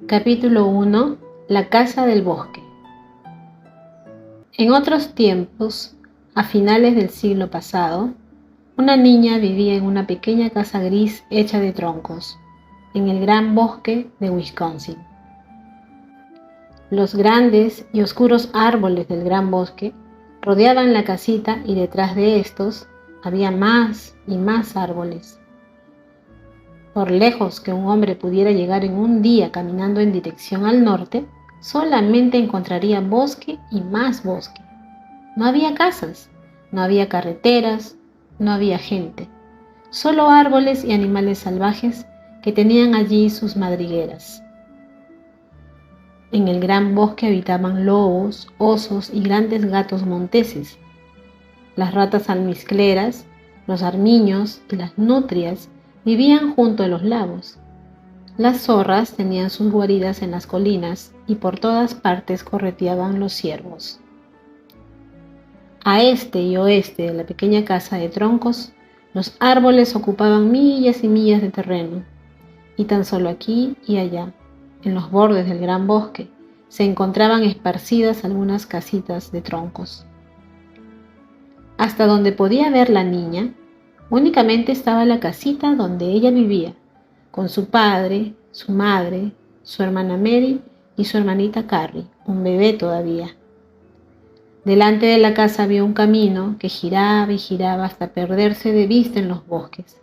Capítulo 1. La casa del bosque. En otros tiempos, a finales del siglo pasado, una niña vivía en una pequeña casa gris hecha de troncos, en el gran bosque de Wisconsin. Los grandes y oscuros árboles del gran bosque rodeaban la casita y detrás de estos había más y más árboles. Por lejos que un hombre pudiera llegar en un día caminando en dirección al norte, solamente encontraría bosque y más bosque. No había casas, no había carreteras, no había gente, solo árboles y animales salvajes que tenían allí sus madrigueras. En el gran bosque habitaban lobos, osos y grandes gatos monteses. Las ratas almizcleras, los armiños y las nutrias vivían junto a los lagos. Las zorras tenían sus guaridas en las colinas y por todas partes correteaban los ciervos. A este y oeste de la pequeña casa de troncos, los árboles ocupaban millas y millas de terreno, y tan solo aquí y allá, en los bordes del gran bosque, se encontraban esparcidas algunas casitas de troncos. Hasta donde podía ver la niña, únicamente estaba la casita donde ella vivía, con su padre, su madre, su hermana Mary y su hermanita Carrie, un bebé todavía. Delante de la casa había un camino que giraba y giraba hasta perderse de vista en los bosques,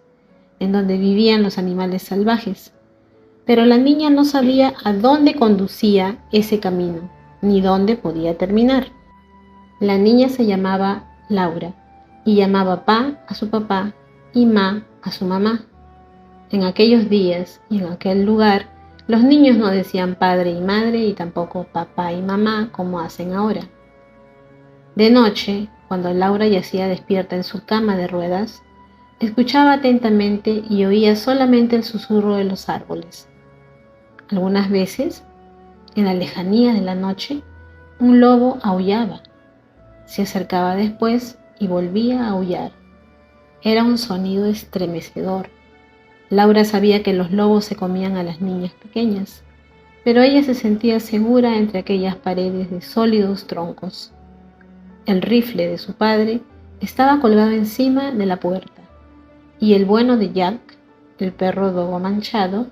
en donde vivían los animales salvajes. Pero la niña no sabía a dónde conducía ese camino, ni dónde podía terminar. La niña se llamaba Laura y llamaba pa a su papá y ma a su mamá. En aquellos días y en aquel lugar, los niños no decían padre y madre y tampoco papá y mamá como hacen ahora. De noche, cuando Laura yacía despierta en su cama de ruedas, escuchaba atentamente y oía solamente el susurro de los árboles. Algunas veces, en la lejanía de la noche, un lobo aullaba. Se acercaba después y volvía a aullar. Era un sonido estremecedor. Laura sabía que los lobos se comían a las niñas pequeñas, pero ella se sentía segura entre aquellas paredes de sólidos troncos. El rifle de su padre estaba colgado encima de la puerta, y el bueno de Jack, el perro dogo manchado,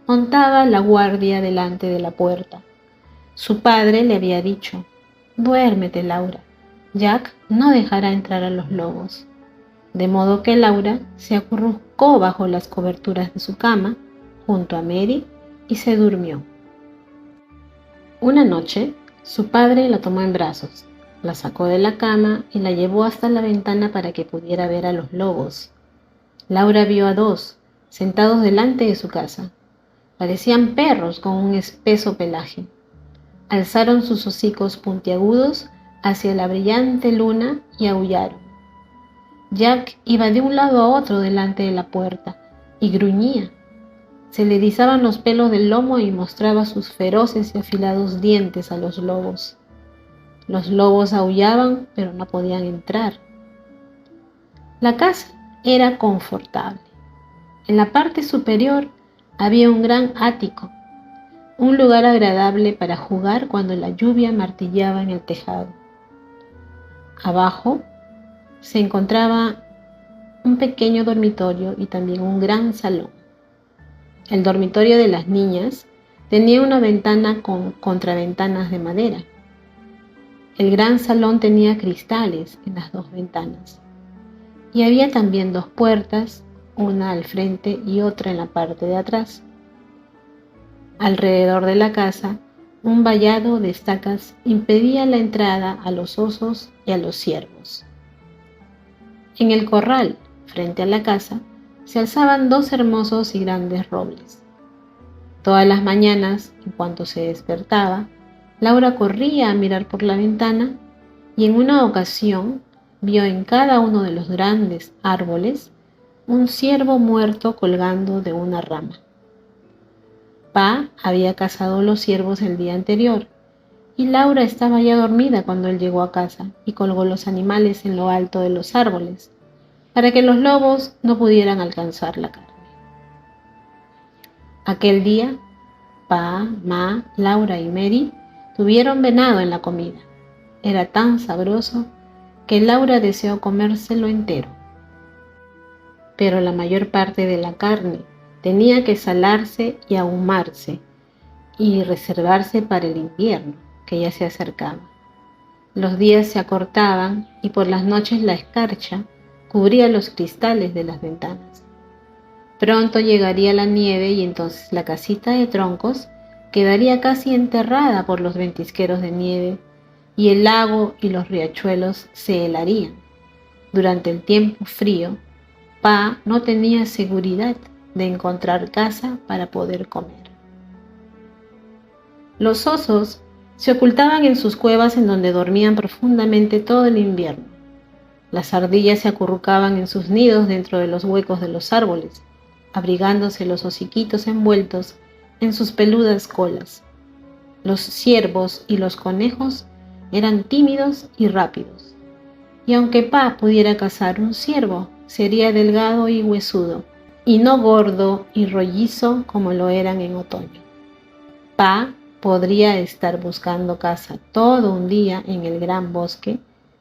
montaba la guardia delante de la puerta. Su padre le había dicho: «Duérmete, Laura. Jack no dejará entrar a los lobos». De modo que Laura se acurrucó bajo las coberturas de su cama, junto a Mary, y se durmió. Una noche, su padre la tomó en brazos, la sacó de la cama y la llevó hasta la ventana para que pudiera ver a los lobos. Laura vio a dos, sentados delante de su casa. Parecían perros con un espeso pelaje. Alzaron sus hocicos puntiagudos hacia la brillante luna y aullaron. Jack iba de un lado a otro delante de la puerta y gruñía. Se le erizaban los pelos del lomo y mostraba sus feroces y afilados dientes a los lobos. Los lobos aullaban, pero no podían entrar. La casa era confortable. En la parte superior había un gran ático, un lugar agradable para jugar cuando la lluvia martillaba en el tejado. Abajo se encontraba un pequeño dormitorio y también un gran salón. El dormitorio de las niñas tenía una ventana con contraventanas de madera. El gran salón tenía cristales en las dos ventanas. Y había también dos puertas, una al frente y otra en la parte de atrás. Alrededor de la casa, un vallado de estacas impedía la entrada a los osos y a los ciervos. En el corral, frente a la casa, se alzaban dos hermosos y grandes robles. Todas las mañanas, en cuanto se despertaba, Laura corría a mirar por la ventana y en una ocasión vio en cada uno de los grandes árboles un ciervo muerto colgando de una rama. Pa había cazado los ciervos el día anterior y Laura estaba ya dormida cuando él llegó a casa y colgó los animales en lo alto de los árboles para que los lobos no pudieran alcanzar la carne. Aquel día, Pa, Ma, Laura y Mary tuvieron venado en la comida. Era tan sabroso que Laura deseó comérselo entero. Pero la mayor parte de la carne tenía que salarse y ahumarse y reservarse para el invierno, que ya se acercaba. Los días se acortaban y por las noches la escarcha cubría los cristales de las ventanas. Pronto llegaría la nieve y entonces la casita de troncos quedaría casi enterrada por los ventisqueros de nieve y el lago y los riachuelos se helarían. Durante el tiempo frío, Pa no tenía seguridad de encontrar casa para poder comer. Los osos se ocultaban en sus cuevas en donde dormían profundamente todo el invierno. Las ardillas se acurrucaban en sus nidos dentro de los huecos de los árboles, abrigándose los hociquitos envueltos en sus peludas colas. Los ciervos y los conejos eran tímidos y rápidos, y aunque Pa pudiera cazar un ciervo, sería delgado y huesudo, y no gordo y rollizo como lo eran en otoño. Pa podría estar buscando caza todo un día en el gran bosque,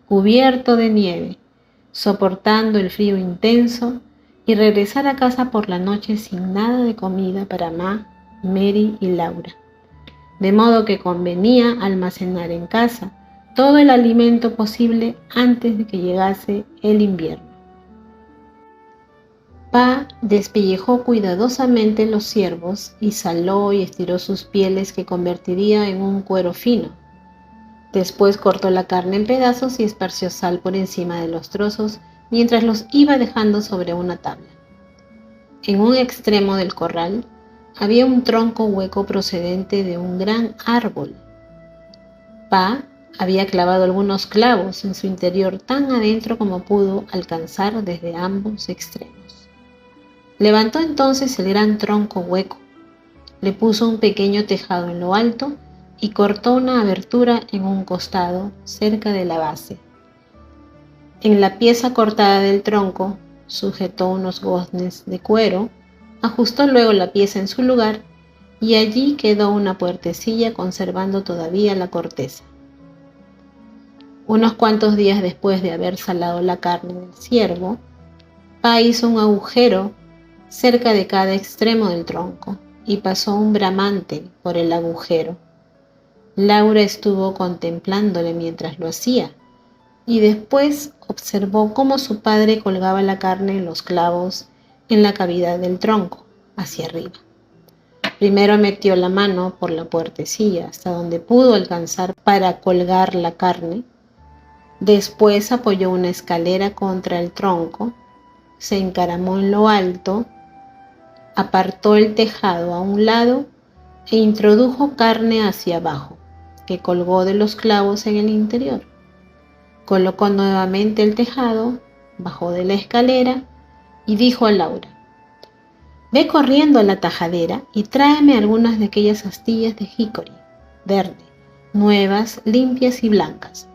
cubierto de nieve, soportando el frío intenso, y regresar a casa por la noche sin nada de comida para Ma, Mary y Laura. De modo que convenía almacenar en casa todo el alimento posible antes de que llegase el invierno. Pa despellejó cuidadosamente los ciervos y saló y estiró sus pieles que convertiría en un cuero fino. Después cortó la carne en pedazos y esparció sal por encima de los trozos mientras los iba dejando sobre una tabla. En un extremo del corral había un tronco hueco procedente de un gran árbol. Pa había clavado algunos clavos en su interior tan adentro como pudo alcanzar desde ambos extremos. Levantó entonces el gran tronco hueco, le puso un pequeño tejado en lo alto y cortó una abertura en un costado cerca de la base. En la pieza cortada del tronco sujetó unos goznes de cuero, ajustó luego la pieza en su lugar y allí quedó una puertecilla conservando todavía la corteza. Unos cuantos días después de haber salado la carne del ciervo, Pa hizo un agujero cerca de cada extremo del tronco y pasó un bramante por el agujero. Laura estuvo contemplándole mientras lo hacía y después observó cómo su padre colgaba la carne en los clavos en la cavidad del tronco, hacia arriba. Primero metió la mano por la puertecilla hasta donde pudo alcanzar para colgar la carne. Después apoyó una escalera contra el tronco, se encaramó en lo alto, apartó el tejado a un lado e introdujo carne hacia abajo, que colgó de los clavos en el interior. Colocó nuevamente el tejado, bajó de la escalera y dijo a Laura: «Ve corriendo a la tajadera y tráeme algunas de aquellas astillas de jícori, verde, nuevas, limpias y blancas».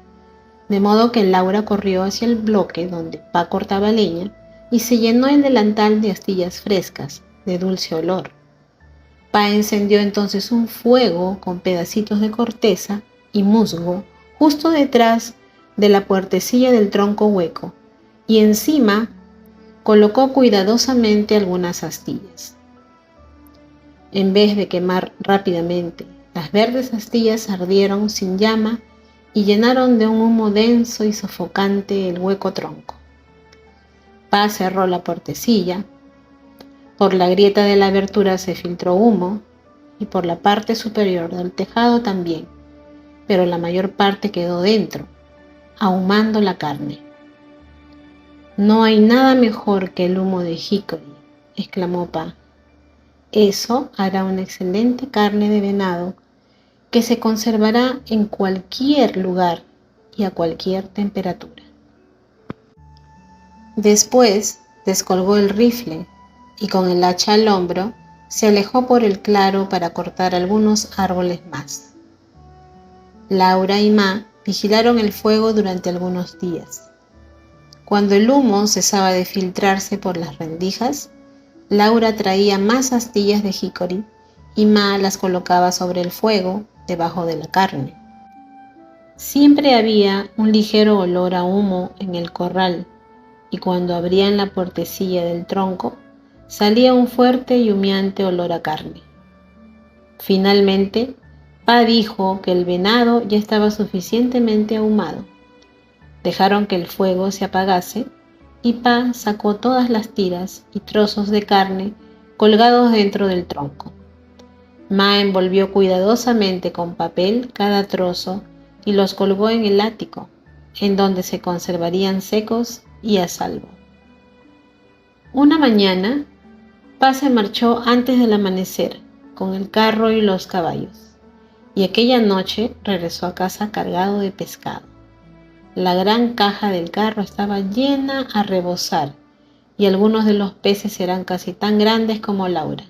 De modo que Laura corrió hacia el bloque donde Pa cortaba leña y se llenó el delantal de astillas frescas, de dulce olor. Pa encendió entonces un fuego con pedacitos de corteza y musgo justo detrás de la puertecilla del tronco hueco y encima colocó cuidadosamente algunas astillas. En vez de quemar rápidamente, las verdes astillas ardieron sin llama y llenaron de un humo denso y sofocante el hueco tronco. Pa cerró la puertecilla. Por la grieta de la abertura se filtró humo y por la parte superior del tejado también, pero la mayor parte quedó dentro, ahumando la carne. «No hay nada mejor que el humo de jícori», exclamó Pa. «Eso hará una excelente carne de venado que se conservará en cualquier lugar y a cualquier temperatura». Después descolgó el rifle y con el hacha al hombro se alejó por el claro para cortar algunos árboles más. Laura y Ma vigilaron el fuego durante algunos días. Cuando el humo cesaba de filtrarse por las rendijas, Laura traía más astillas de jícori y Ma las colocaba sobre el fuego debajo de la carne. Siempre había un ligero olor a humo en el corral, y cuando abrían la puertecilla del tronco, salía un fuerte y humeante olor a carne. Finalmente, Pa dijo que el venado ya estaba suficientemente ahumado. Dejaron que el fuego se apagase y Pa sacó todas las tiras y trozos de carne colgados dentro del tronco. Ma envolvió cuidadosamente con papel cada trozo y los colgó en el ático, en donde se conservarían secos y a salvo. Una mañana, Pa se marchó antes del amanecer con el carro y los caballos, y aquella noche regresó a casa cargado de pescado. La gran caja del carro estaba llena a rebosar, y algunos de los peces eran casi tan grandes como Laura.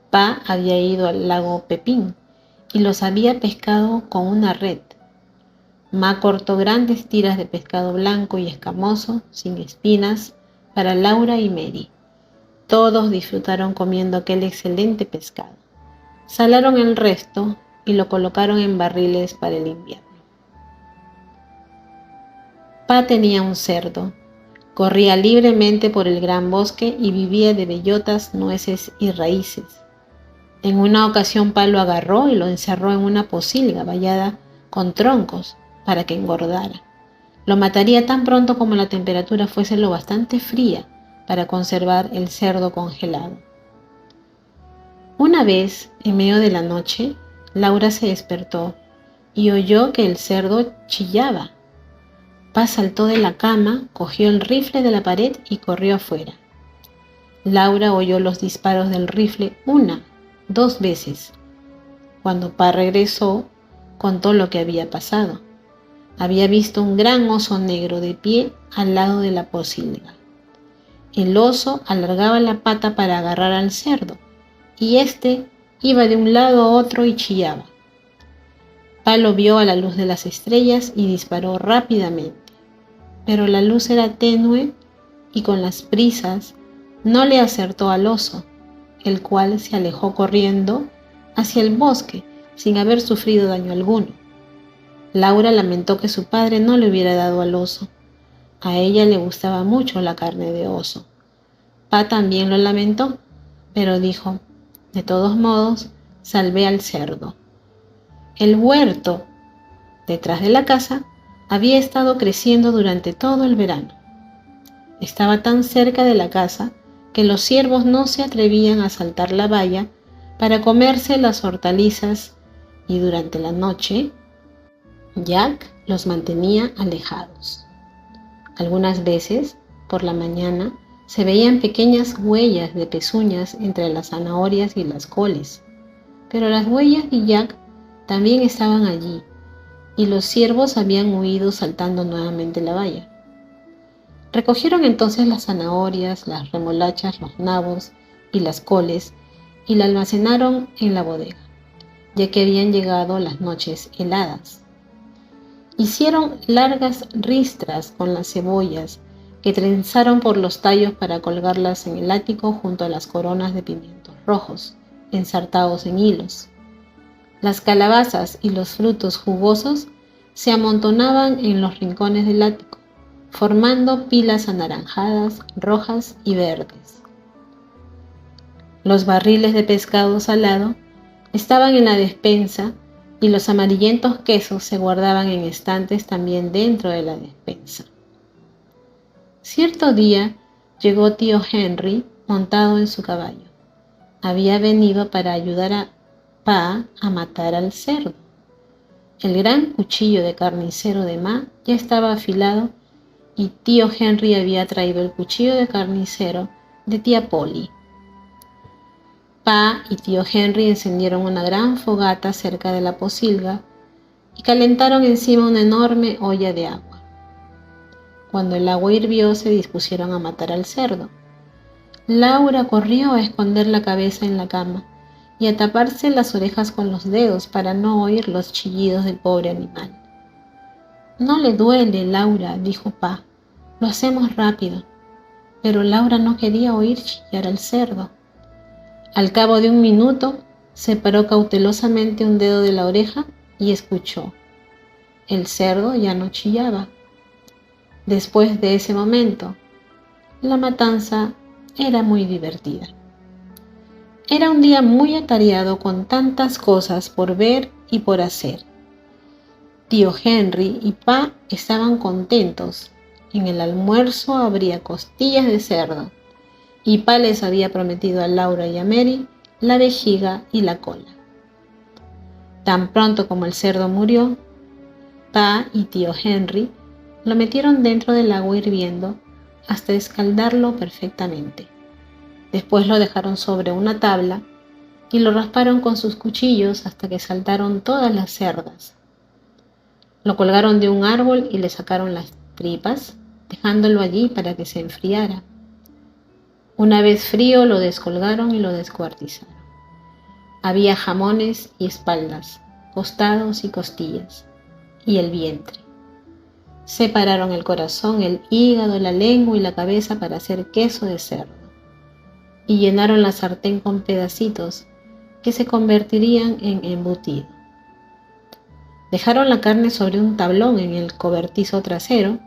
Pa había ido al lago Pepín y los había pescado con una red. Ma cortó grandes tiras de pescado blanco y escamoso, sin espinas, para Laura y Mary. Todos disfrutaron comiendo aquel excelente pescado. Salaron el resto y lo colocaron en barriles para el invierno. Pa tenía un cerdo. Corría libremente por el gran bosque y vivía de bellotas, nueces y raíces. En una ocasión Pa lo agarró y lo encerró en una pocilga vallada con troncos para que engordara. Lo mataría tan pronto como la temperatura fuese lo bastante fría para conservar el cerdo congelado. Una vez, en medio de la noche, Laura se despertó y oyó que el cerdo chillaba. Pa saltó de la cama, cogió el rifle de la pared y corrió afuera. Laura oyó los disparos del rifle 1, 2 veces. Cuando Pa regresó, contó lo que había pasado. Había visto un gran oso negro de pie al lado de la pocilga. El oso alargaba la pata para agarrar al cerdo, y éste iba de un lado a otro y chillaba. Pa lo vio a la luz de las estrellas y disparó rápidamente, pero la luz era tenue y con las prisas no le acertó al oso, el cual se alejó corriendo hacia el bosque sin haber sufrido daño alguno. Laura lamentó que su padre no le hubiera dado al oso. A ella le gustaba mucho la carne de oso. Pa también lo lamentó, pero dijo: de todos modos, salvé al cerdo. El huerto detrás de la casa había estado creciendo durante todo el verano. Estaba tan cerca de la casa que los ciervos no se atrevían a saltar la valla para comerse las hortalizas, y durante la noche Jack los mantenía alejados. Algunas veces, por la mañana, se veían pequeñas huellas de pezuñas entre las zanahorias y las coles, pero las huellas de Jack también estaban allí, y los ciervos habían huido saltando nuevamente la valla. Recogieron entonces las zanahorias, las remolachas, los nabos y las coles y la almacenaron en la bodega, ya que habían llegado las noches heladas. Hicieron largas ristras con las cebollas que trenzaron por los tallos para colgarlas en el ático junto a las coronas de pimientos rojos, ensartados en hilos. Las calabazas y los frutos jugosos se amontonaban en los rincones del ático, formando pilas anaranjadas, rojas y verdes. Los barriles de pescado salado estaban en la despensa y los amarillentos quesos se guardaban en estantes también dentro de la despensa. Cierto día llegó tío Henry montado en su caballo. Había venido para ayudar a Pa a matar al cerdo. El gran cuchillo de carnicero de Ma ya estaba afilado y tío Henry había traído el cuchillo de carnicero de tía Polly. Pa y tío Henry encendieron una gran fogata cerca de la pocilga y calentaron encima una enorme olla de agua. Cuando el agua hirvió, se dispusieron a matar al cerdo. Laura corrió a esconder la cabeza en la cama y a taparse las orejas con los dedos para no oír los chillidos del pobre animal. «No le duele, Laura», dijo Pa. «Lo hacemos rápido». Pero Laura no quería oír chillar al cerdo. Al cabo de un minuto, separó cautelosamente un dedo de la oreja y escuchó. El cerdo ya no chillaba. Después de ese momento, la matanza era muy divertida. Era un día muy atareado con tantas cosas por ver y por hacer. Tío Henry y Pa estaban contentos. En el almuerzo habría costillas de cerdo y Pa les había prometido a Laura y a Mary la vejiga y la cola. Tan pronto como el cerdo murió, Pa y tío Henry lo metieron dentro del agua hirviendo hasta escaldarlo perfectamente. Después lo dejaron sobre una tabla y lo rasparon con sus cuchillos hasta que saltaron todas las cerdas. Lo colgaron de un árbol y le sacaron las tripas, dejándolo allí para que se enfriara. Una vez frío lo descolgaron y lo descuartizaron. Había jamones y espaldas, costados y costillas, y el vientre. Separaron el corazón, el hígado, la lengua y la cabeza para hacer queso de cerdo, y llenaron la sartén con pedacitos que se convertirían en embutido. Dejaron la carne sobre un tablón en el cobertizo trasero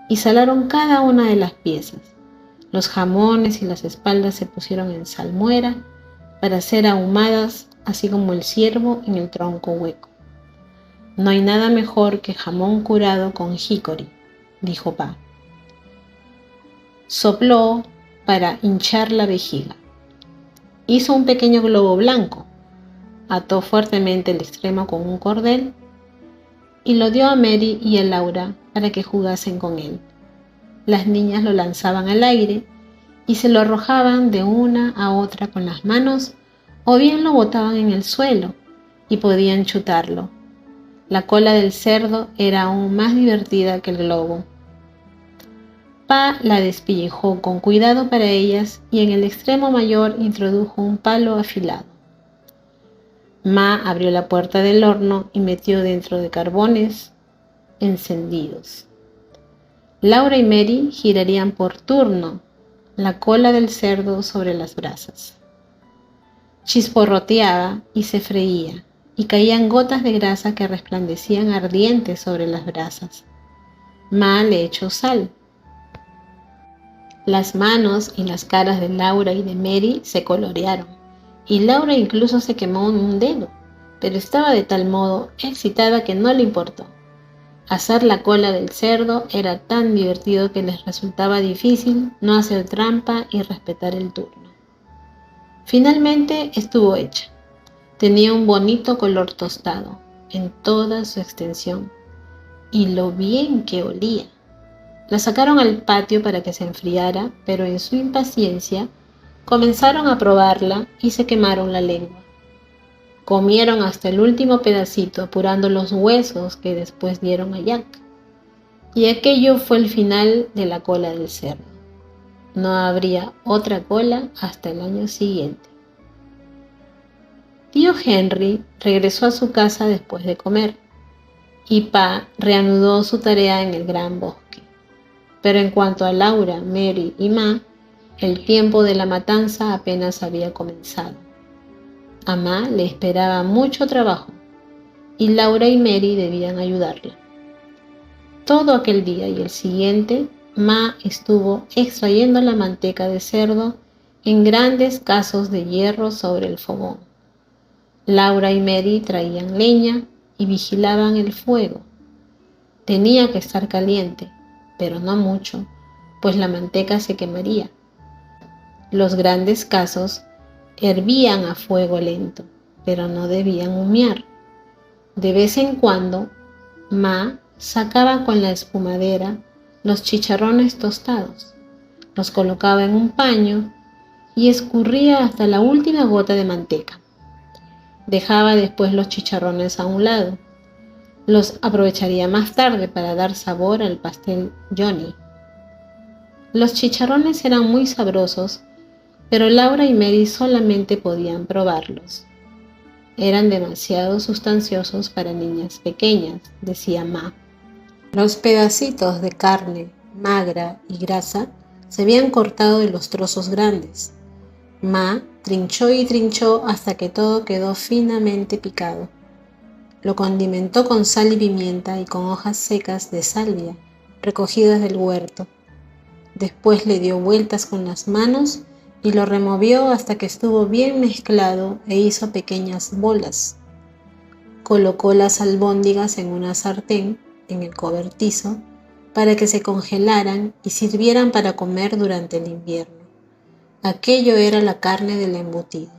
y salaron cada una de las piezas. Los jamones y las espaldas se pusieron en salmuera para ser ahumadas, así como el ciervo en el tronco hueco. No hay nada mejor que jamón curado con jícori, dijo Pa. Sopló para hinchar la vejiga. Hizo un pequeño globo blanco, ató fuertemente el extremo con un cordel y lo dio a Mary y a Laura para que jugasen con él. Las niñas lo lanzaban al aire y se lo arrojaban de una a otra con las manos o bien lo botaban en el suelo y podían chutarlo. La cola del cerdo era aún más divertida que el globo. Pa la despellejó con cuidado para ellas y en el extremo mayor introdujo un palo afilado. Ma abrió la puerta del horno y metió dentro de carbones encendidos. Laura y Mary girarían por turno la cola del cerdo sobre las brasas. Chisporroteaba y se freía, y caían gotas de grasa que resplandecían ardientes sobre las brasas. Ma le echó sal. Las manos y las caras de Laura y de Mary se colorearon, y Laura incluso se quemó un dedo, pero estaba de tal modo excitada que no le importó. Hacer la cola del cerdo era tan divertido que les resultaba difícil no hacer trampa y respetar el turno. Finalmente estuvo hecha. Tenía un bonito color tostado en toda su extensión, y lo bien que olía. La sacaron al patio para que se enfriara, pero en su impaciencia comenzaron a probarla y se quemaron la lengua. Comieron hasta el último pedacito, apurando los huesos que después dieron a Jack. Y aquello fue el final de la cola del cerdo. No habría otra cola hasta el año siguiente. Tío Henry regresó a su casa después de comer, y Pa reanudó su tarea en el gran bosque. Pero en cuanto a Laura, Mary y Ma, el tiempo de la matanza apenas había comenzado. A Ma le esperaba mucho trabajo, y Laura y Mary debían ayudarla. Todo aquel día y el siguiente, Ma estuvo extrayendo la manteca de cerdo en grandes casos de hierro sobre el fogón. Laura y Mary traían leña y vigilaban el fuego. Tenía que estar caliente, pero no mucho, pues la manteca se quemaría. Los grandes casos hervían a fuego lento, pero no debían humear. De vez en cuando, Ma sacaba con la espumadera los chicharrones tostados, los colocaba en un paño y escurría hasta la última gota de manteca. Dejaba después los chicharrones a un lado. Los aprovecharía más tarde para dar sabor al pastel Johnny. Los chicharrones eran muy sabrosos, pero Laura y Mary solamente podían probarlos. Eran demasiado sustanciosos para niñas pequeñas, decía Ma. Los pedacitos de carne magra y grasa se habían cortado de los trozos grandes. Ma Trinchó y trinchó hasta que todo quedó finamente picado. Lo condimentó con sal y pimienta y con hojas secas de salvia, recogidas del huerto. Después le dio vueltas con las manos y lo removió hasta que estuvo bien mezclado e hizo pequeñas bolas. Colocó las albóndigas en una sartén, en el cobertizo, para que se congelaran y sirvieran para comer durante el invierno. Aquello era la carne del embutido.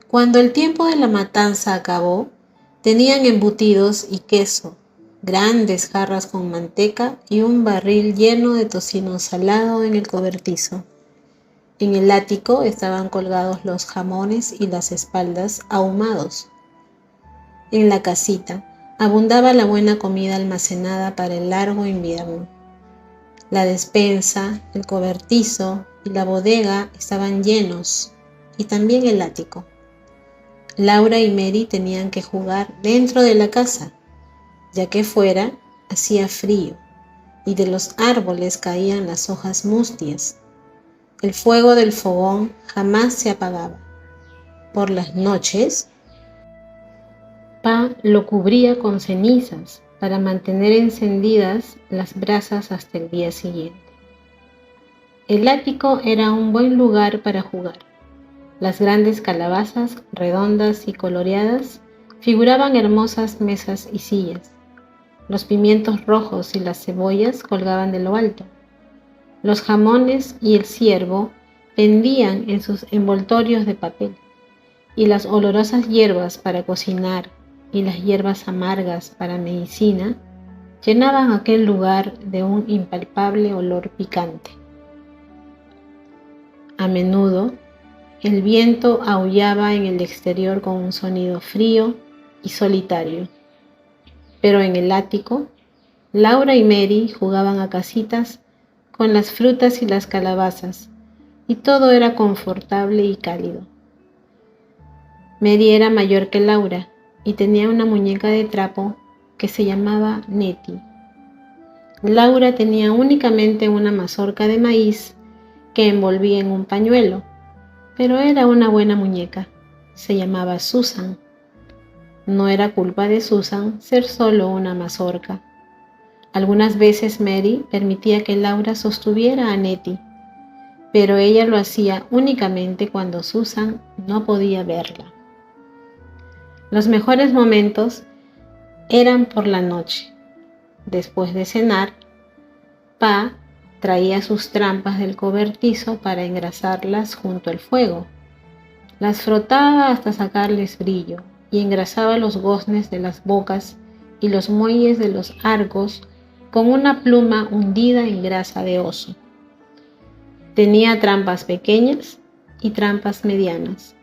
Cuando el tiempo de la matanza acabó, tenían embutidos y queso, grandes jarras con manteca y un barril lleno de tocino salado en el cobertizo. En el ático estaban colgados los jamones y las espaldas ahumados. En la casita abundaba la buena comida almacenada para el largo invierno. La despensa, el cobertizo y la bodega estaban llenos, y también el ático. Laura y Mary tenían que jugar dentro de la casa, ya que fuera hacía frío y de los árboles caían las hojas mustias. El fuego del fogón jamás se apagaba. Por las noches, Pa lo cubría con cenizas para mantener encendidas las brasas hasta el día siguiente. El ático era un buen lugar para jugar. Las grandes calabazas, redondas y coloreadas, figuraban hermosas mesas y sillas. Los pimientos rojos y las cebollas colgaban de lo alto. Los jamones y el ciervo pendían en sus envoltorios de papel, y las olorosas hierbas para cocinar y las hierbas amargas para medicina llenaban aquel lugar de un impalpable olor picante. A menudo, el viento aullaba en el exterior con un sonido frío y solitario, pero en el ático, Laura y Mary jugaban a casitas con las frutas y las calabazas, y todo era confortable y cálido. Mary era mayor que Laura y tenía una muñeca de trapo que se llamaba Nettie. Laura tenía únicamente una mazorca de maíz que envolvía en un pañuelo, pero era una buena muñeca. Se llamaba Susan. No era culpa de Susan ser solo una mazorca. Algunas veces Mary permitía que Laura sostuviera a Nettie, pero ella lo hacía únicamente cuando Susan no podía verla. Los mejores momentos eran por la noche. Después de cenar, Pa traía sus trampas del cobertizo para engrasarlas junto al fuego. Las frotaba hasta sacarles brillo y engrasaba los goznes de las bocas y los muelles de los arcos con una pluma hundida en grasa de oso. Tenía trampas pequeñas y trampas medianas,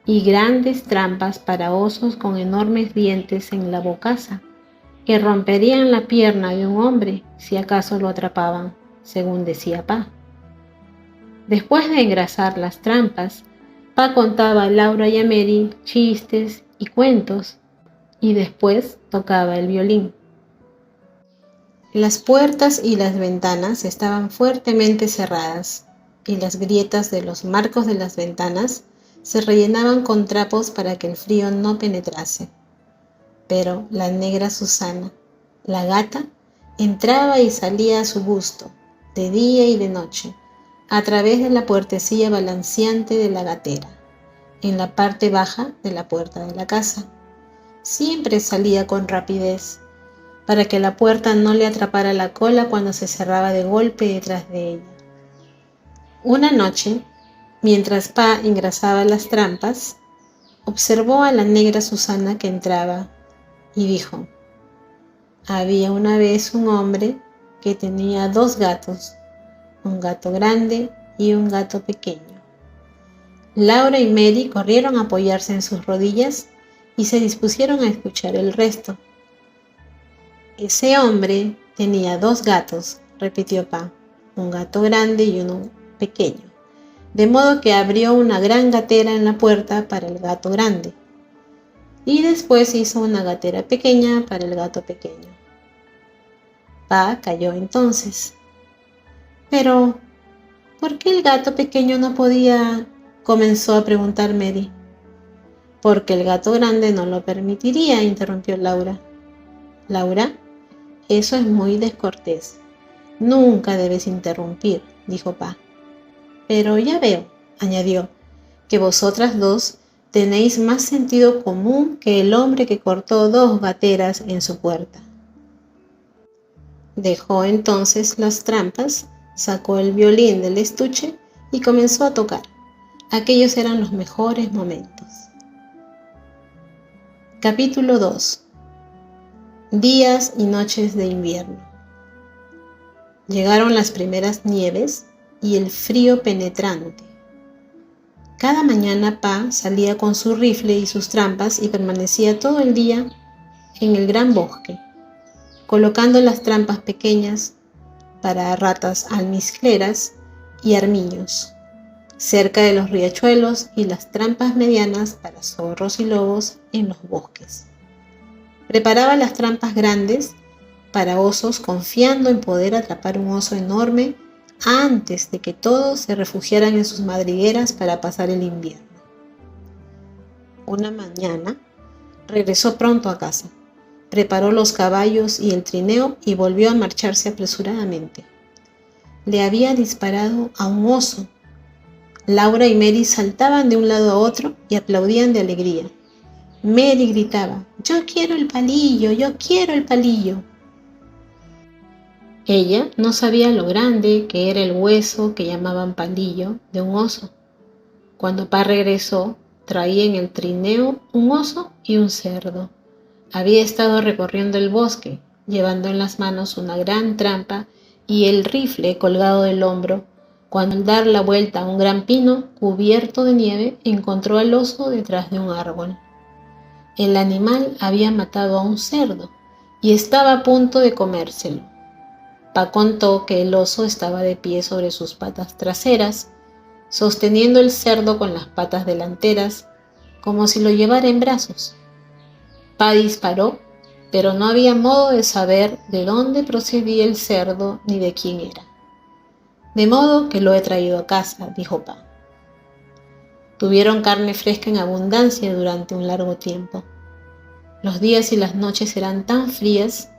y grandes trampas para osos con enormes dientes en la bocaza, que romperían la pierna de un hombre si acaso lo atrapaban, según decía Pa. Después de engrasar las trampas, Pa contaba a Laura y a Mary chistes y cuentos, y después tocaba el violín. Las puertas y las ventanas estaban fuertemente cerradas, y las grietas de los marcos de las ventanas se rellenaban con trapos para que el frío no penetrase. Pero la negra Susana, la gata, entraba y salía a su gusto, de día y de noche, a través de la puertecilla balanceante de la gatera, en la parte baja de la puerta de la casa. Siempre salía con rapidez, para que la puerta no le atrapara la cola cuando se cerraba de golpe detrás de ella. Una noche, mientras Pa engrasaba las trampas, observó a la negra Susana que entraba y dijo: había una vez un hombre que tenía 2 gatos, un gato grande y un gato pequeño. Laura y Mary corrieron a apoyarse en sus rodillas y se dispusieron a escuchar el resto. Ese hombre tenía 2 gatos, repitió Pa, un gato grande y uno pequeño, de modo que abrió una gran gatera en la puerta para el gato grande, y después hizo una gatera pequeña para el gato pequeño. Pa calló entonces. Pero, ¿por qué el gato pequeño no podía comenzó a preguntar Mary. Porque el gato grande no lo permitiría, interrumpió Laura. Laura, eso es muy descortés. Nunca debes interrumpir, dijo Pa. Pero ya veo, añadió, que vosotras dos tenéis más sentido común que el hombre que cortó 2 gateras en su puerta. Dejó entonces las trampas, sacó el violín del estuche y comenzó a tocar. Aquellos eran los mejores momentos. Capítulo 2. Días y noches de invierno. Llegaron las primeras nieves y el frío penetrante. Cada mañana Pa salía con su rifle y sus trampas y permanecía todo el día en el gran bosque, colocando las trampas pequeñas para ratas almizcleras y armiños, cerca de los riachuelos, y las trampas medianas para zorros y lobos en los bosques. Preparaba las trampas grandes para osos, confiando en poder atrapar un oso enorme antes de que todos se refugiaran en sus madrigueras para pasar el invierno. Una mañana regresó pronto a casa, preparó los caballos y el trineo y volvió a marcharse apresuradamente. Le había disparado a un oso. Laura y Mary saltaban de un lado a otro y aplaudían de alegría. Mary gritaba: «¡Yo quiero el palillo! ¡Yo quiero el palillo!». Ella no sabía lo grande que era el hueso que llamaban palillo de un oso. Cuando Pa regresó, traía en el trineo un oso y un cerdo. Había estado recorriendo el bosque, llevando en las manos una gran trampa y el rifle colgado del hombro, cuando al dar la vuelta a un gran pino cubierto de nieve encontró al oso detrás de un árbol. El animal había matado a un cerdo y estaba a punto de comérselo. Pa contó que el oso estaba de pie sobre sus patas traseras, sosteniendo el cerdo con las patas delanteras, como si lo llevara en brazos. Pa disparó, pero no había modo de saber de dónde procedía el cerdo ni de quién era. «De modo que lo he traído a casa», dijo Pa. Tuvieron carne fresca en abundancia durante un largo tiempo. Los días y las noches eran tan frías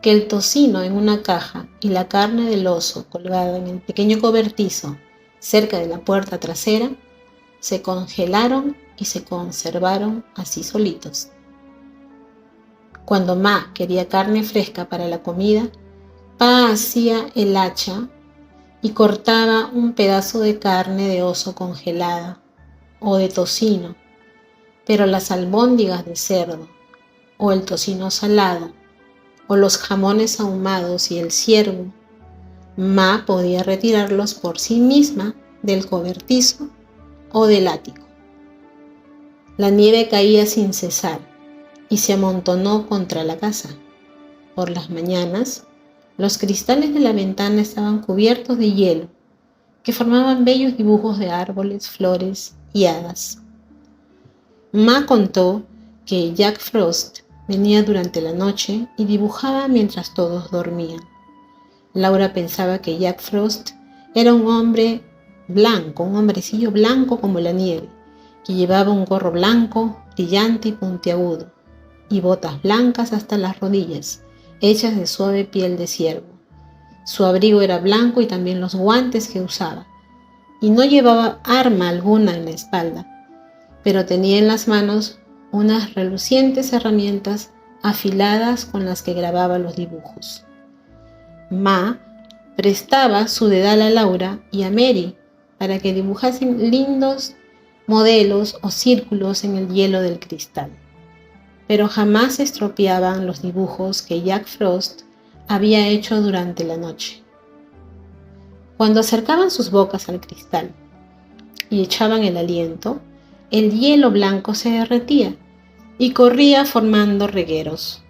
que el tocino en una caja y la carne del oso colgada en el pequeño cobertizo cerca de la puerta trasera se congelaron y se conservaron así solitos. Cuando Ma quería carne fresca para la comida, Pa hacía el hacha y cortaba un pedazo de carne de oso congelada o de tocino, pero las albóndigas de cerdo o el tocino salado o los jamones ahumados y el ciervo, Ma podía retirarlos por sí misma del cobertizo o del ático. La nieve caía sin cesar y se amontonó contra la casa. Por las mañanas, los cristales de la ventana estaban cubiertos de hielo, que formaban bellos dibujos de árboles, flores y hadas. Ma contó que Jack Frost venía durante la noche y dibujaba mientras todos dormían. Laura pensaba que Jack Frost era un hombre blanco, un hombrecillo blanco como la nieve, que llevaba un gorro blanco, brillante y puntiagudo, y botas blancas hasta las rodillas, hechas de suave piel de ciervo. Su abrigo era blanco y también los guantes que usaba, y no llevaba arma alguna en la espalda, pero tenía en las manos unas relucientes herramientas afiladas con las que grababa los dibujos. Ma prestaba su dedal a Laura y a Mary para que dibujasen lindos modelos o círculos en el hielo del cristal, pero jamás estropeaban los dibujos que Jack Frost había hecho durante la noche. Cuando acercaban sus bocas al cristal y echaban el aliento, el hielo blanco se derretía y corría formando regueros.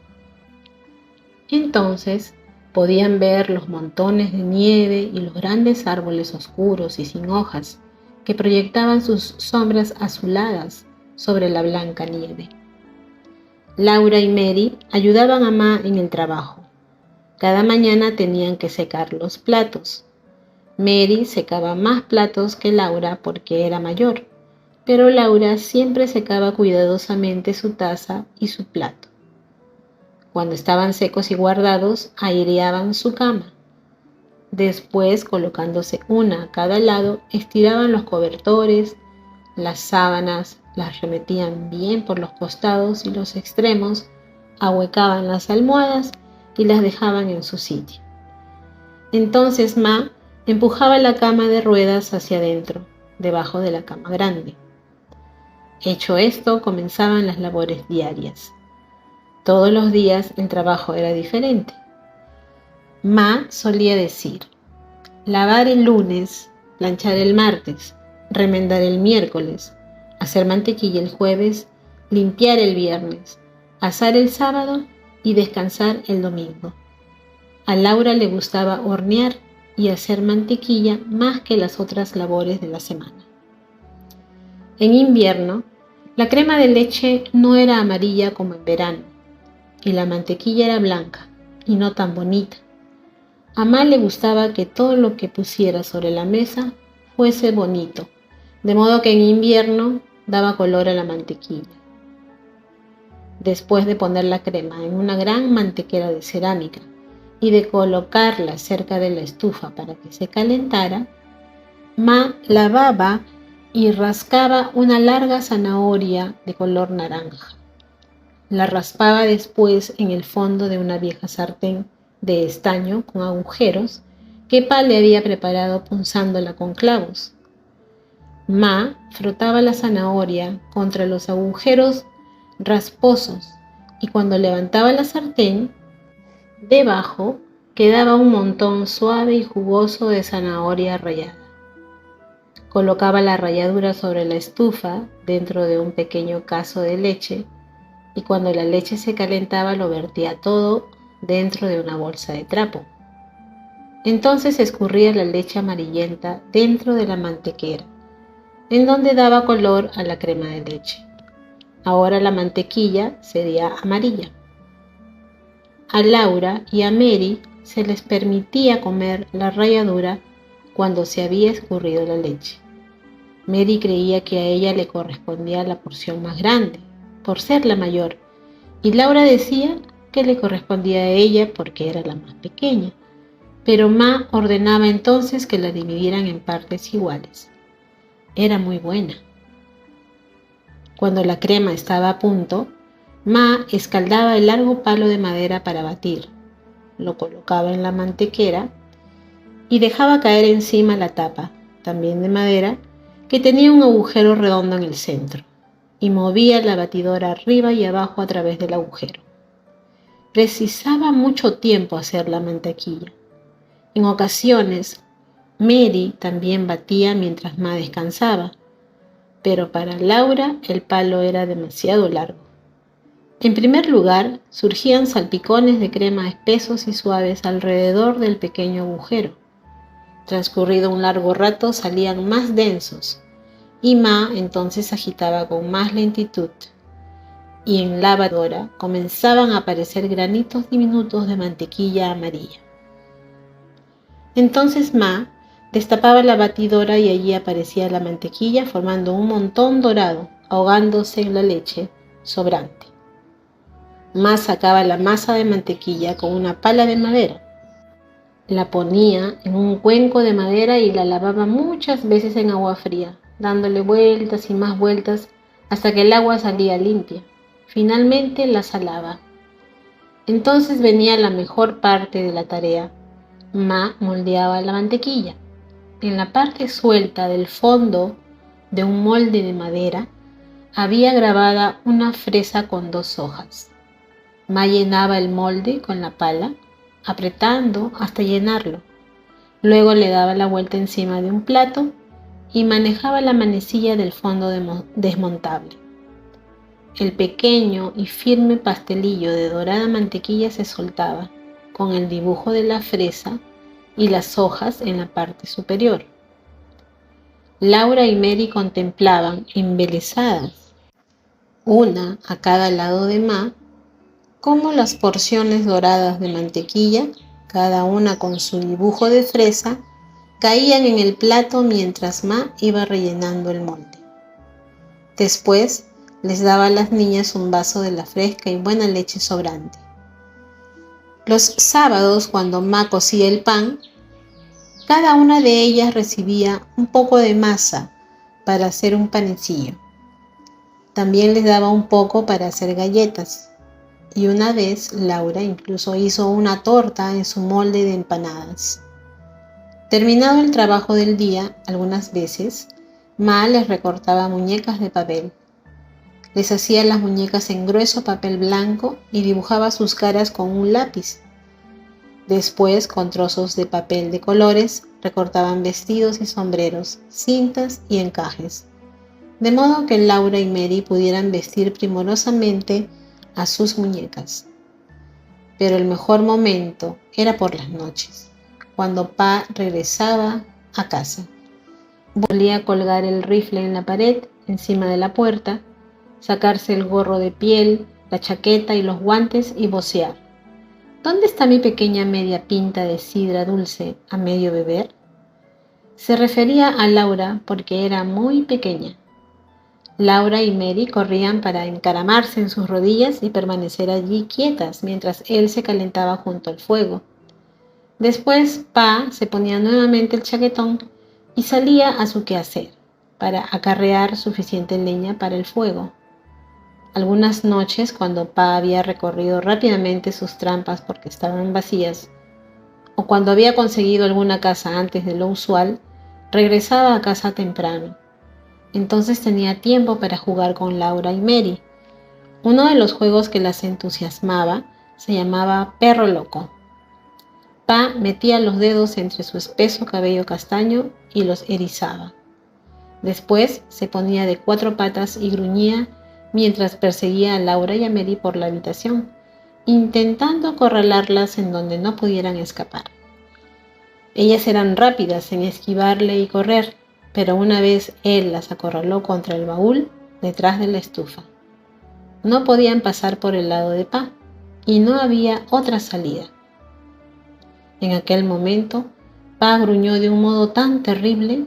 Entonces podían ver los montones de nieve y los grandes árboles oscuros y sin hojas que proyectaban sus sombras azuladas sobre la blanca nieve. Laura y Mary ayudaban a Ma en el trabajo. Cada mañana tenían que secar los platos. Mary secaba más platos que Laura porque era mayor, pero Laura siempre secaba cuidadosamente su taza y su plato. Cuando estaban secos y guardados, aireaban su cama. Después, colocándose una a cada lado, estiraban los cobertores, las sábanas, las remetían bien por los costados y los extremos, ahuecaban las almohadas y las dejaban en su sitio. Entonces Ma empujaba la cama de ruedas hacia adentro, debajo de la cama grande. Hecho esto, comenzaban las labores diarias. Todos los días el trabajo era diferente. Ma solía decir: lavar el lunes, planchar el martes, remendar el miércoles, hacer mantequilla el jueves, limpiar el viernes, asar el sábado y descansar el domingo. A Laura le gustaba hornear y hacer mantequilla más que las otras labores de la semana. En invierno, la crema de leche no era amarilla como en verano, y la mantequilla era blanca y no tan bonita. A Ma le gustaba que todo lo que pusiera sobre la mesa fuese bonito, de modo que en invierno daba color a la mantequilla. Después de poner la crema en una gran mantequera de cerámica y de colocarla cerca de la estufa para que se calentara, Ma lavaba y rascaba una larga zanahoria de color naranja. La raspaba después en el fondo de una vieja sartén de estaño con agujeros que Pa le había preparado punzándola con clavos. Ma frotaba la zanahoria contra los agujeros rasposos y cuando levantaba la sartén, debajo quedaba un montón suave y jugoso de zanahoria rallada. Colocaba la ralladura sobre la estufa dentro de un pequeño cazo de leche y cuando la leche se calentaba lo vertía todo dentro de una bolsa de trapo. Entonces escurría la leche amarillenta dentro de la mantequera, en donde daba color a la crema de leche. Ahora la mantequilla sería amarilla. A Laura y a Mary se les permitía comer la ralladura cuando se había escurrido la leche. Mary creía que a ella le correspondía la porción más grande, por ser la mayor, y Laura decía que le correspondía a ella porque era la más pequeña, pero Ma ordenaba entonces que la dividieran en partes iguales. Era muy buena. Cuando la crema estaba a punto, Ma escaldaba el largo palo de madera para batir, lo colocaba en la mantequera y dejaba caer encima la tapa, también de madera, que tenía un agujero redondo en el centro, y movía la batidora arriba y abajo a través del agujero. Precisaba mucho tiempo hacer la mantequilla. En ocasiones, Mary también batía mientras Ma descansaba, pero para Laura el palo era demasiado largo. En primer lugar, surgían salpicones de crema espesos y suaves alrededor del pequeño agujero. Transcurrido un largo rato salían más densos, y Ma entonces agitaba con más lentitud, y en la batidora comenzaban a aparecer granitos diminutos de mantequilla amarilla. Entonces Ma destapaba la batidora y allí aparecía la mantequilla formando un montón dorado, ahogándose en la leche sobrante. Ma sacaba la masa de mantequilla con una pala de madera. La ponía en un cuenco de madera y la lavaba muchas veces en agua fría, dándole vueltas y más vueltas hasta que el agua salía limpia. Finalmente la salaba. Entonces venía la mejor parte de la tarea. Ma moldeaba la mantequilla. En la parte suelta del fondo de un molde de madera había grabada una fresa con 2 hojas. Ma llenaba el molde con la pala, apretando hasta llenarlo. Luego le daba la vuelta encima de un plato y manejaba la manecilla del fondo desmontable. El pequeño y firme pastelillo de dorada mantequilla se soltaba, con el dibujo de la fresa y las hojas en la parte superior. Laura y Mary contemplaban, embelesadas, una a cada lado de Ma, cómo las porciones doradas de mantequilla, cada una con su dibujo de fresa, caían en el plato mientras Ma iba rellenando el molde. Después les daba a las niñas un vaso de la fresca y buena leche sobrante. Los sábados, cuando Ma cocía el pan, cada una de ellas recibía un poco de masa para hacer un panecillo. También les daba un poco para hacer galletas. Y una vez Laura incluso hizo una torta en su molde de empanadas. Terminado el trabajo del día, algunas veces, Ma les recortaba muñecas de papel. Les hacía las muñecas en grueso papel blanco y dibujaba sus caras con un lápiz. Después, con trozos de papel de colores, recortaban vestidos y sombreros, cintas y encajes, de modo que Laura y Mary pudieran vestir primorosamente a sus muñecas. Pero el mejor momento era por las noches, cuando Pa regresaba a casa. Solía colgar el rifle en la pared, encima de la puerta, sacarse el gorro de piel, la chaqueta y los guantes y vocear: ¿dónde está mi pequeña media pinta de sidra dulce a medio beber? Se refería a Laura porque era muy pequeña. Laura y Mary corrían para encaramarse en sus rodillas y permanecer allí quietas mientras él se calentaba junto al fuego. Después Pa se ponía nuevamente el chaquetón y salía a su quehacer para acarrear suficiente leña para el fuego. Algunas noches, cuando Pa había recorrido rápidamente sus trampas porque estaban vacías, o cuando había conseguido alguna casa antes de lo usual, regresaba a casa temprano. Entonces tenía tiempo para jugar con Laura y Mary. Uno de los juegos que las entusiasmaba se llamaba Perro Loco. Pa metía los dedos entre su espeso cabello castaño y los erizaba. Después se ponía de 4 patas y gruñía mientras perseguía a Laura y a Mary por la habitación, intentando acorralarlas en donde no pudieran escapar. Ellas eran rápidas en esquivarle y correr, pero una vez él las acorraló contra el baúl detrás de la estufa. No podían pasar por el lado de Pa, y no había otra salida. En aquel momento, Pa gruñó de un modo tan terrible,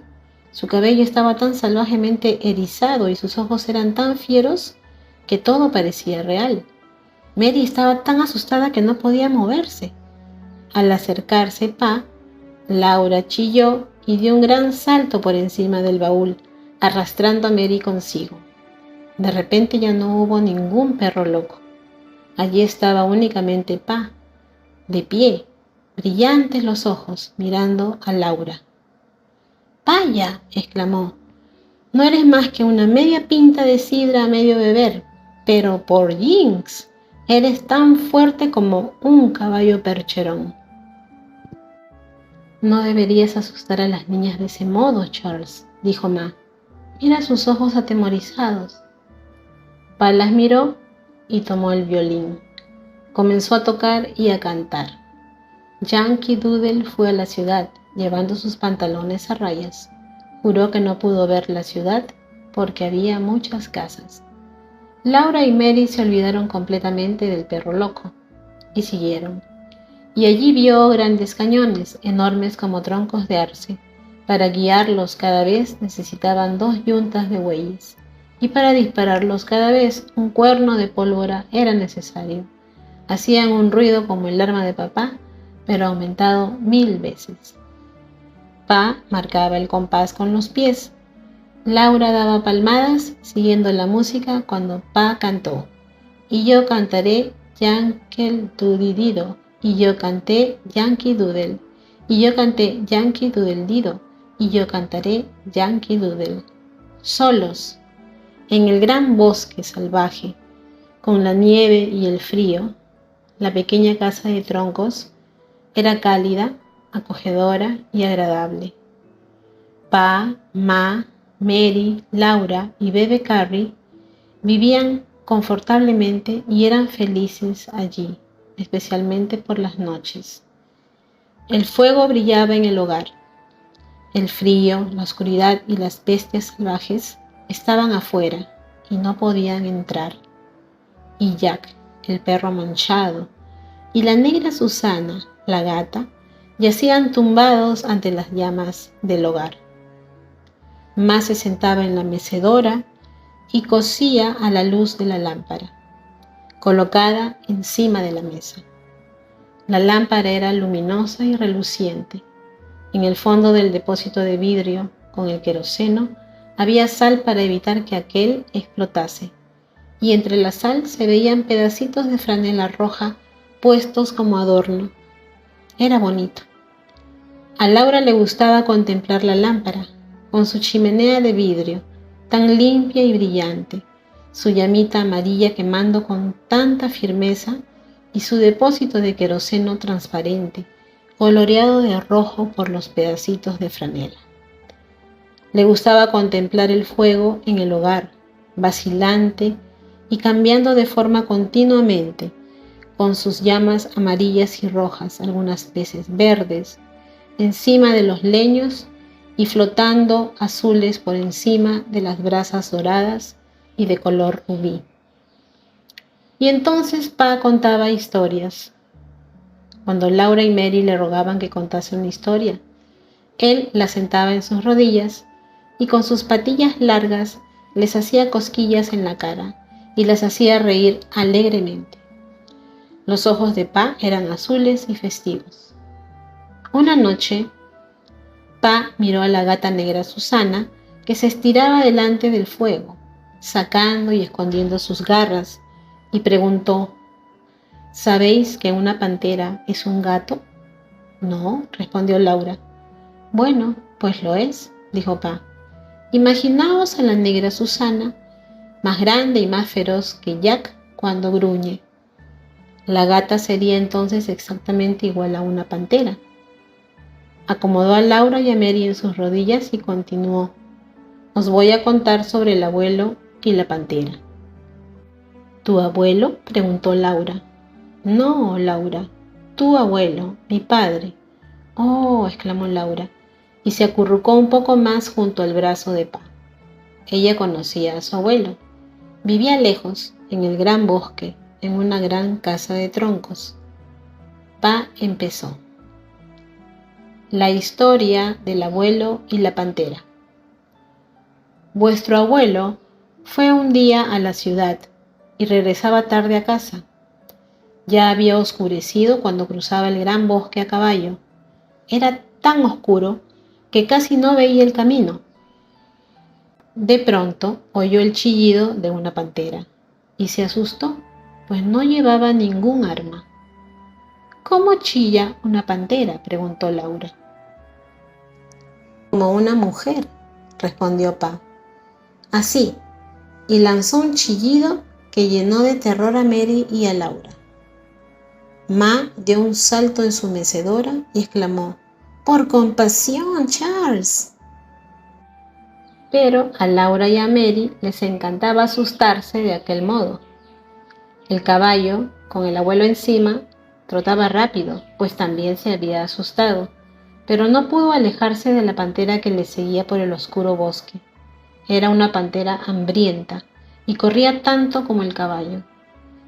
su cabello estaba tan salvajemente erizado y sus ojos eran tan fieros que todo parecía real. Mary estaba tan asustada que no podía moverse. Al acercarse Pa, Laura chilló y dio un gran salto por encima del baúl, arrastrando a Mary consigo. De repente ya no hubo ningún perro loco. Allí estaba únicamente Pa, de pie, brillantes los ojos, mirando a Laura. «¡Vaya!», exclamó. «No eres más que una media pinta de sidra a medio beber, pero por Jinx, eres tan fuerte como un caballo percherón». «No deberías asustar a las niñas de ese modo, Charles», dijo Ma. «Mira sus ojos atemorizados». Pa las miró y tomó el violín. Comenzó a tocar y a cantar. Yankee Doodle fue a la ciudad, llevando sus pantalones a rayas. Juró que no pudo ver la ciudad porque había muchas casas. Laura y Mary se olvidaron completamente del perro loco y siguieron. Y allí vio grandes cañones, enormes como troncos de arce. Para guiarlos cada vez necesitaban 2 yuntas de bueyes, y para dispararlos cada vez un cuerno de pólvora era necesario. Hacían un ruido como el arma de papá, pero aumentado 1000 veces. Pa marcaba el compás con los pies. Laura daba palmadas siguiendo la música cuando Pa cantó. Y yo cantaré Yankee Doodle, y yo canté Yankee Doodle, y yo canté Yankee Doodle Dido, y yo cantaré Yankee Doodle. Solos, en el gran bosque salvaje, con la nieve y el frío, la pequeña casa de troncos era cálida, acogedora y agradable. Pa, Ma, Mary, Laura y Bebe Carrie vivían confortablemente y eran felices allí, especialmente por las noches. El fuego brillaba en el hogar. El frío, la oscuridad y las bestias salvajes estaban afuera y no podían entrar. Y Jack, el perro manchado, y la negra Susana, la gata, yacían tumbados ante las llamas del hogar. Ma se sentaba en la mecedora y cocía a la luz de la lámpara, colocada encima de la mesa. La lámpara era luminosa y reluciente. En el fondo del depósito de vidrio, con el queroseno, había sal para evitar que aquel explotase, y entre la sal se veían pedacitos de franela roja puestos como adorno. Era bonito. A Laura le gustaba contemplar la lámpara, con su chimenea de vidrio, tan limpia y brillante, su llamita amarilla quemando con tanta firmeza y su depósito de queroseno transparente, coloreado de rojo por los pedacitos de franela. Le gustaba contemplar el fuego en el hogar, vacilante y cambiando de forma continuamente, con sus llamas amarillas y rojas, algunas veces verdes, encima de los leños y flotando azules por encima de las brasas doradas y de color rubí. Y entonces Pa contaba historias. Cuando Laura y Mary le rogaban que contase una historia, él la sentaba en sus rodillas y con sus patillas largas les hacía cosquillas en la cara y las hacía reír alegremente. Los ojos de Pa eran azules y festivos. Una noche, Pa miró a la gata negra Susana, que se estiraba delante del fuego, sacando y escondiendo sus garras, y preguntó: ¿sabéis que una pantera es un gato? No, respondió Laura. Bueno, pues lo es, dijo Pa. Imaginaos a la negra Susana, más grande y más feroz que Jack cuando gruñe. La gata sería entonces exactamente igual a una pantera. Acomodó a Laura y a Mary en sus rodillas y continuó: os voy a contar sobre el abuelo y la pantera. ¿Tu abuelo?, preguntó Laura. No, Laura, tu abuelo, mi padre. Oh, exclamó Laura, y se acurrucó un poco más junto al brazo de Pa. Ella conocía a su abuelo. Vivía lejos, en el gran bosque, en una gran casa de troncos. Pa empezó. La historia del abuelo y la pantera. Vuestro abuelo fue un día a la ciudad y regresaba tarde a casa. Ya había oscurecido cuando cruzaba el gran bosque a caballo. Era tan oscuro que casi no veía el camino. De pronto oyó el chillido de una pantera y se asustó, pues no llevaba ningún arma. ¿Cómo chilla una pantera?, preguntó Laura. Como una mujer, respondió Pa. Así, y lanzó un chillido que llenó de terror a Mary y a Laura. Ma dio un salto en su mecedora y exclamó: ¡por compasión, Charles! Pero a Laura y a Mary les encantaba asustarse de aquel modo. El caballo, con el abuelo encima, trotaba rápido, pues también se había asustado, pero no pudo alejarse de la pantera que le seguía por el oscuro bosque. Era una pantera hambrienta y corría tanto como el caballo.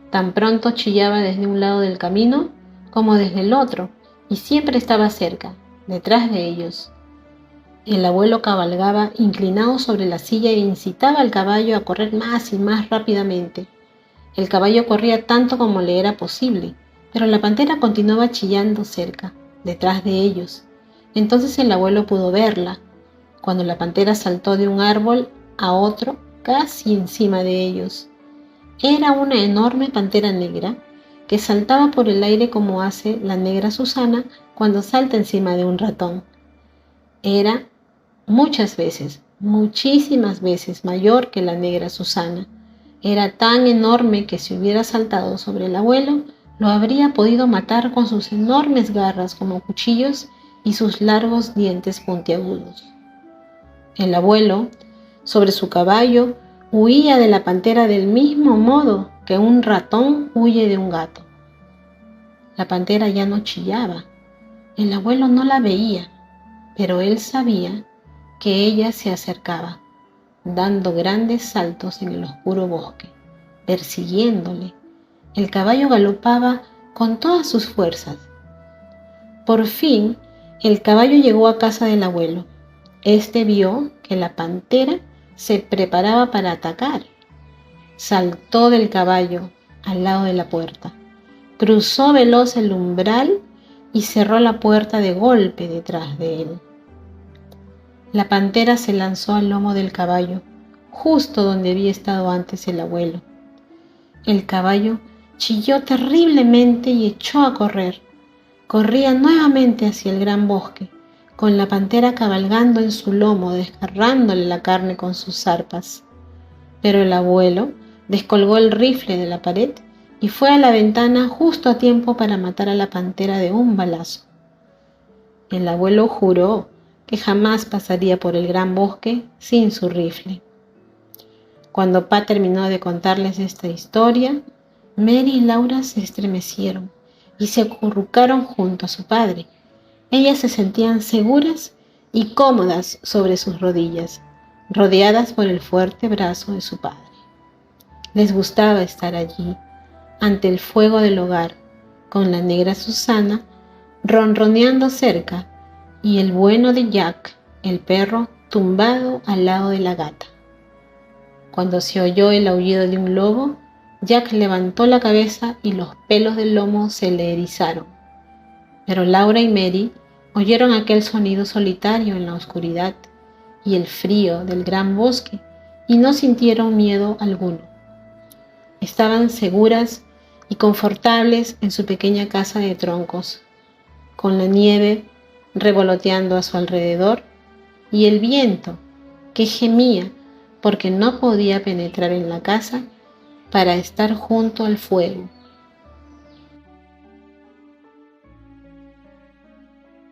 Tan pronto chillaba desde un lado del camino como desde el otro, y siempre estaba cerca, detrás de ellos. El abuelo cabalgaba inclinado sobre la silla e incitaba al caballo a correr más y más rápidamente. El caballo corría tanto como le era posible, pero la pantera continuaba chillando cerca, detrás de ellos. Entonces el abuelo pudo verla, cuando la pantera saltó de un árbol a otro casi encima de ellos. Era una enorme pantera negra que saltaba por el aire como hace la negra Susana cuando salta encima de un ratón. Era muchas veces, muchísimas veces mayor que la negra Susana. Era tan enorme que si hubiera saltado sobre el abuelo, lo habría podido matar con sus enormes garras como cuchillos y sus largos dientes puntiagudos. El abuelo, sobre su caballo, huía de la pantera del mismo modo que un ratón huye de un gato. La pantera ya no chillaba. El abuelo no la veía, pero él sabía que ella se acercaba, dando grandes saltos en el oscuro bosque, persiguiéndole. El caballo galopaba con todas sus fuerzas. Por fin, el caballo llegó a casa del abuelo. Este vio que la pantera se preparaba para atacar. Saltó del caballo al lado de la puerta, cruzó veloz el umbral y cerró la puerta de golpe detrás de él. La pantera se lanzó al lomo del caballo, justo donde había estado antes el abuelo. El caballo chilló terriblemente y echó a correr. Corría nuevamente hacia el gran bosque, con la pantera cabalgando en su lomo, desgarrándole la carne con sus zarpas. Pero el abuelo descolgó el rifle de la pared y fue a la ventana justo a tiempo para matar a la pantera de un balazo. El abuelo juró que jamás pasaría por el gran bosque sin su rifle. Cuando Pa terminó de contarles esta historia, Mary y Laura se estremecieron y se acurrucaron junto a su padre. Ellas se sentían seguras y cómodas sobre sus rodillas, rodeadas por el fuerte brazo de su padre. Les gustaba estar allí, ante el fuego del hogar, con la negra Susana ronroneando cerca y el bueno de Jack, el perro, tumbado al lado de la gata. Cuando se oyó el aullido de un lobo, Jack levantó la cabeza y los pelos del lomo se le erizaron. Pero Laura y Mary oyeron aquel sonido solitario en la oscuridad y el frío del gran bosque y no sintieron miedo alguno. Estaban seguras y confortables en su pequeña casa de troncos, con la nieve revoloteando a su alrededor y el viento que gemía porque no podía penetrar en la casa para estar junto al fuego.